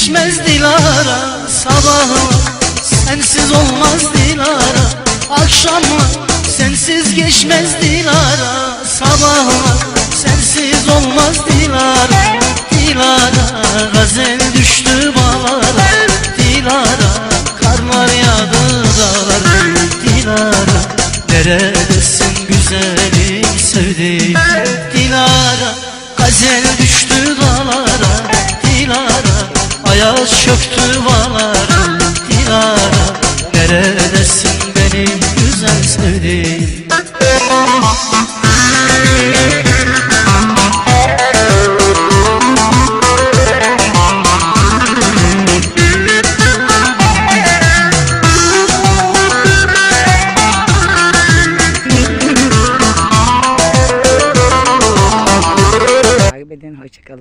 geçmez Dilara, sabahı sensiz olmaz Dilara, akşamı sensiz geçmez Dilara, sabahı sensiz olmaz Dilara. Dilara, gazel düştü bağlara, Dilara, karlar yağdı dağlara, Dilara, neredesin güzelim sevdiğim Dilara, gazel düştü dağlara, Dilara, ayaz çöktü bağlara, Dilara, neredesin benim güzel sevdiğim. Hoşçakalın.